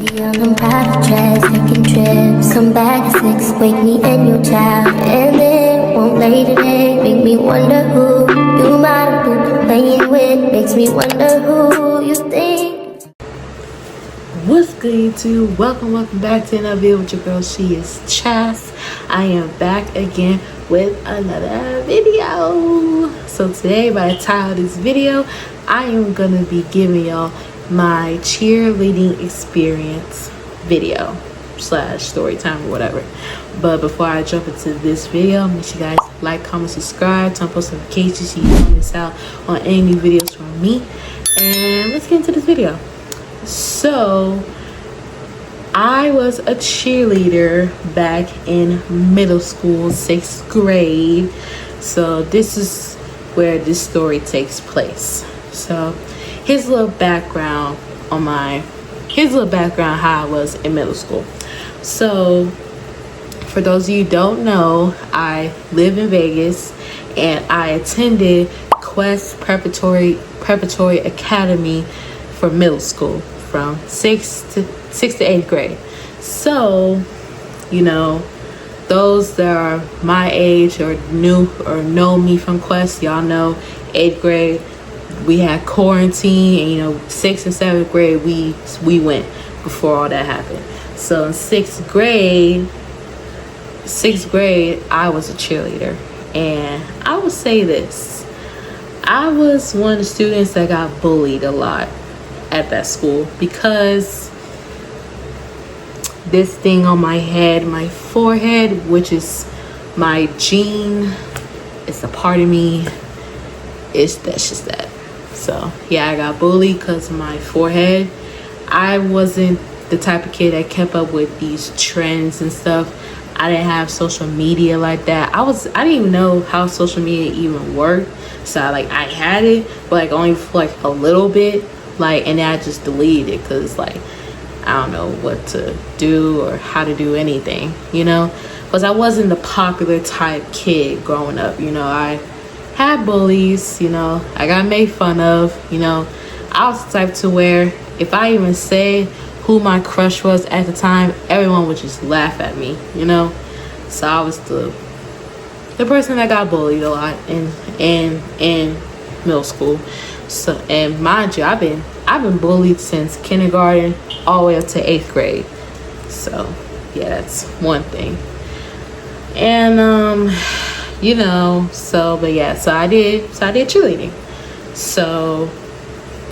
I'm private jets, taking trips. Come back at 6, wake me and your child. And then won't lay today, make me wonder who you might have been playing with. Makes me wonder who you think. What's good, YouTube? Welcome back to another video with your girl SheIsChass. I am back again with another video. So today, by the title of this video, I am gonna be giving y'all my cheerleading experience video slash story time or whatever. But before I jump into this video, make sure you guys like, comment, subscribe, turn on post notifications so you don't miss out on any new videos from me. And let's get into this video. So I was a cheerleader back in middle school, 6th grade. So this is where this story takes place. So here's a little background on how I was in middle school. So for those of you who don't know, I live in Vegas and I attended Quest Preparatory Academy for middle school from 6th to 8th grade. So, you know, those that are my age or new or know me from Quest, y'all know 8th grade we had quarantine, and you know 6th and 7th grade we went before all that happened. So in 6th grade I was a cheerleader, and I would say this, I was one of the students that got bullied a lot at that school because this thing on my head, my forehead, which is my gene, it's a part of me, that's just that. So yeah, I got bullied because of my forehead. I wasn't the type of kid that kept up with these trends and stuff. I didn't have social media like that. I didn't even know how social media even worked. So I had it, but like only for like a little bit, and then I just deleted it because I don't know what to do or how to do anything, you know, because I wasn't the popular type kid growing up. You know, I had bullies, you know, I got made fun of, you know. I was the type to where if I even said who my crush was at the time, everyone would just laugh at me, you know. So I was the person that got bullied a lot in middle school. So, and mind you, I've been bullied since kindergarten all the way up to 8th grade. So yeah, that's one thing. And you know, so I did cheerleading. So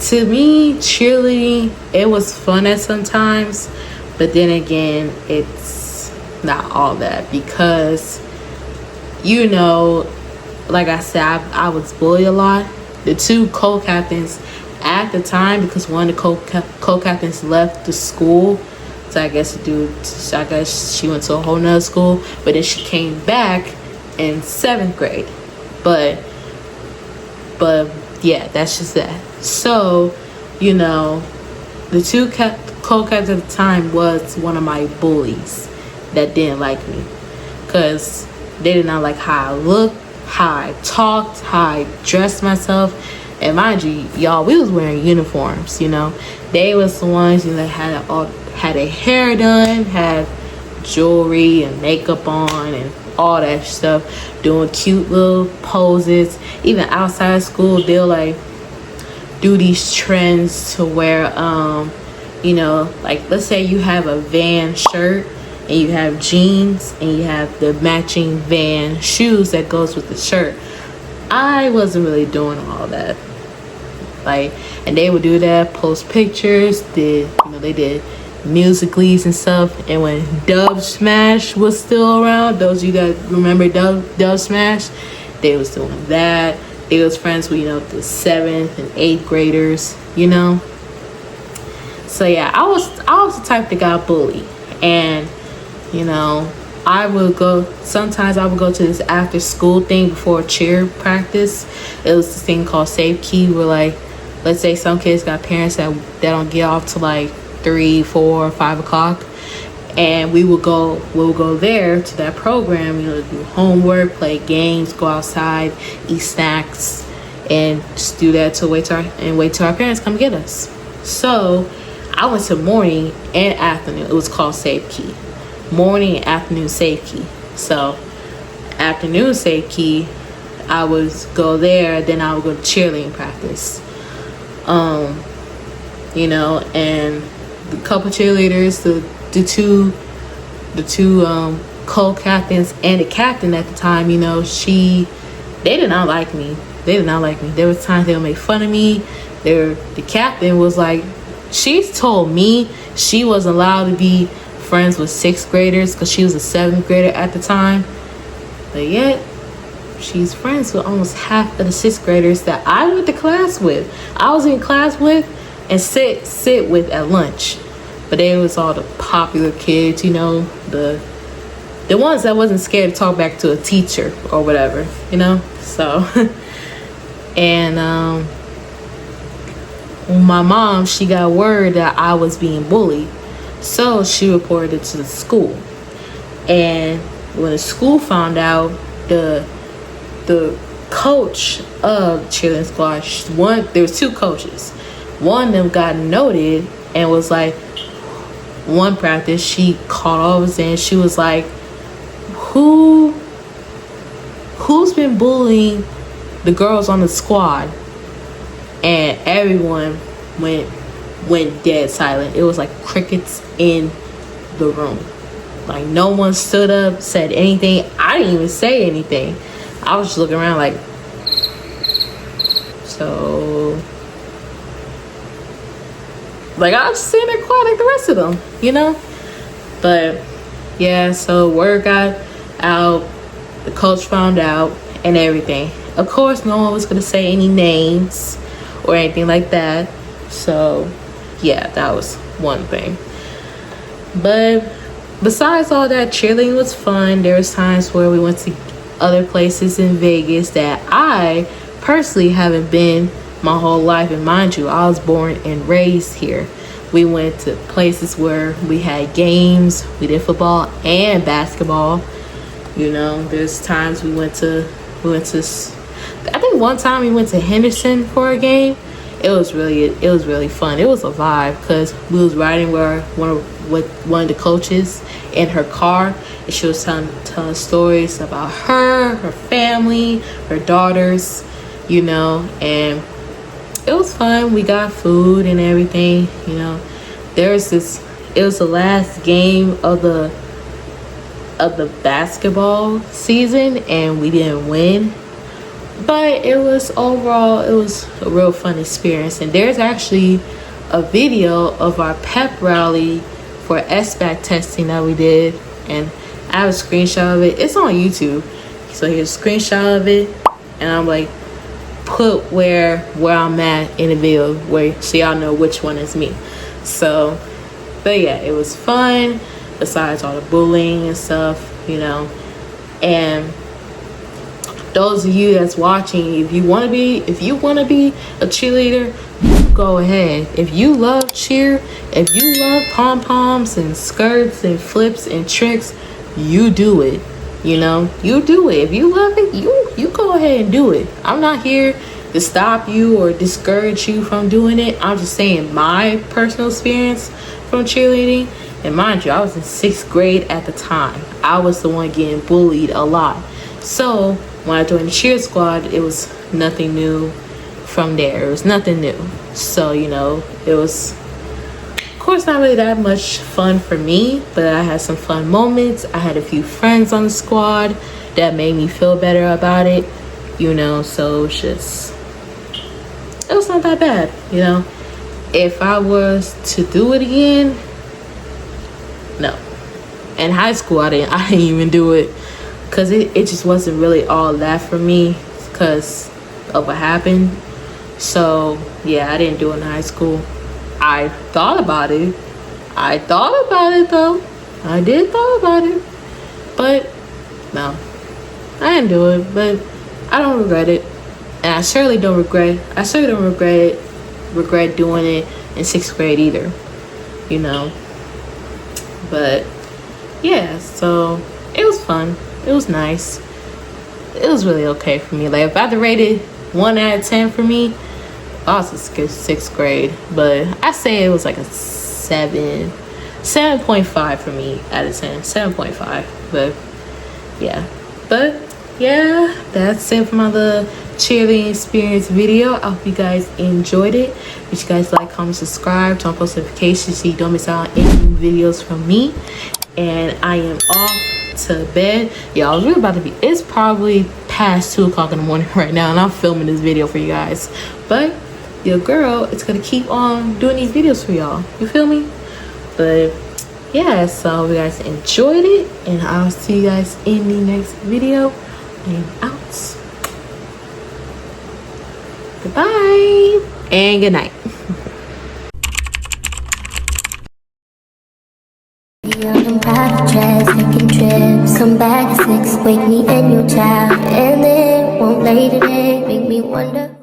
to me, cheerleading, it was fun at sometimes, but then again, it's not all that, because you know, like I said, I was bullied a lot. The two co-captains at the time, because one of the co-captains left the school, so I guess she went to a whole nother school, but then she came back in 7th grade. But yeah, that's just that. So, you know, the two co-captains at the time was one of my bullies that didn't like me, because they did not like how I looked, how I talked, how I dressed myself. And mind you, y'all, we was wearing uniforms, you know. They was the ones, you know, that had their hair done, had jewelry and makeup on and all that stuff, doing cute little poses. Even outside of school, they'll do these trends to where you know, let's say you have a Van shirt and you have jeans and you have the matching Van shoes that goes with the shirt. I wasn't really doing all that. And they would do that, post pictures, they did Musicallys and stuff. And when Dub Smash was still around, those of you that remember Dub Smash, they was doing that. They was friends with, you know, the 7th and 8th graders, you know. So yeah, I was the type that got bullied. And you know, sometimes I would go to this after school thing before cheer practice. It was this thing called Safe Key, where let's say some kids got parents that don't get off till 3, 4, 5 o'clock, and we will go there to that program, you know, do homework, play games, go outside, eat snacks, and just do that wait till our parents come get us. So I went to morning and afternoon. It was called Safe Key. Morning and afternoon Safe Key. So afternoon Safe Key, I would go there, then I would go to cheerleading practice. You know, and the couple cheerleaders, the two co-captains and the captain at the time, you know, they did not like me. There was times they would make fun of me. The captain was like, she told me she wasn't allowed to be friends with 6th graders because she was a 7th grader at the time. But yet, she's friends with almost half of the 6th graders that I went to class with. I was in class with and sit with at lunch. But they was all the popular kids, you know, the ones that wasn't scared to talk back to a teacher or whatever, you know. So, and my mom, she got word that I was being bullied, so she reported it to the school. And when the school found out, the coach of the cheerleading squad, there was 2 coaches. One of them got noted and was like, one practice, she called all of us in. She was like, who's been bullying the girls on the squad? And everyone went dead silent. It was like crickets in the room. Like, no one stood up, said anything. I didn't even say anything. I was just looking around like, so, like, I was sitting there quiet like the rest of them, you know. But yeah, so word got out, the coach found out and everything. Of course, no one was gonna say any names or anything like that. So yeah, that was one thing. But besides all that, cheerleading was fun. There was times where we went to other places in Vegas that I personally haven't been my whole life. And mind you, I was born and raised here. We went to places where we had games. We did football and basketball. You know, there's times we went to I think one time we went to Henderson for a game. It was really fun. It was a vibe because we was riding with one of the coaches in her car, and she was telling stories about her family, her daughters, you know, and it was fun. We got food and everything, you know. It was the last game of the basketball season, and we didn't win. But it was a real fun experience. And there's actually a video of our pep rally for SBAC testing that we did, and I have a screenshot of it. It's on YouTube. So here's a screenshot of it, and I'm like, put where I'm at in the video so y'all know which one is me. So, but yeah, it was fun besides all the bullying and stuff, you know. And those of you that's watching, if you want to be a cheerleader, go ahead. If you love cheer, if you love pom-poms and skirts and flips and tricks, you do it. You know, you do it. If you love it, you go ahead and do it. I'm not here to stop you or discourage you from doing it. I'm just saying my personal experience from cheerleading. And mind you, I was in 6th grade at the time. I was the one getting bullied a lot. So when I joined the cheer squad, it was nothing new from there. It was nothing new. So, you know, it was, of course, not really that much fun for me, but I had some fun moments. I had a few friends on the squad that made me feel better about it, you know. So it was not that bad, you know. If I was to do it again, no. In high school, I didn't even do it because it just wasn't really all that for me because of what happened. So yeah, I didn't do it in high school. I thought about it though. I did thought about it, but no, I didn't do it. But I don't regret it, and I certainly don't regret doing it in 6th grade either, you know. But yeah, so it was fun. It was nice. It was really okay for me. Like, if I had to rate it 1 out of 10 for me, I was in 6th grade, but I say it was like a 7.5 for me out of 10. 7.5. But yeah, that's it for my little cheerleading experience video. I hope you guys enjoyed it. If you guys like, comment, subscribe, turn on post notifications so you don't miss out on any new videos from me. And I am off to bed. Y'all, we're about to be, it's probably past 2 o'clock in the morning right now, and I'm filming this video for you guys. But your girl is gonna keep on doing these videos for y'all. You feel me? But yeah, so you guys enjoyed it, and I'll see you guys in the next video. And out. Goodbye and good night. Young and private jets, taking trips. Come back at 6, wake me and your child, and it won't lay today. Make me wonder.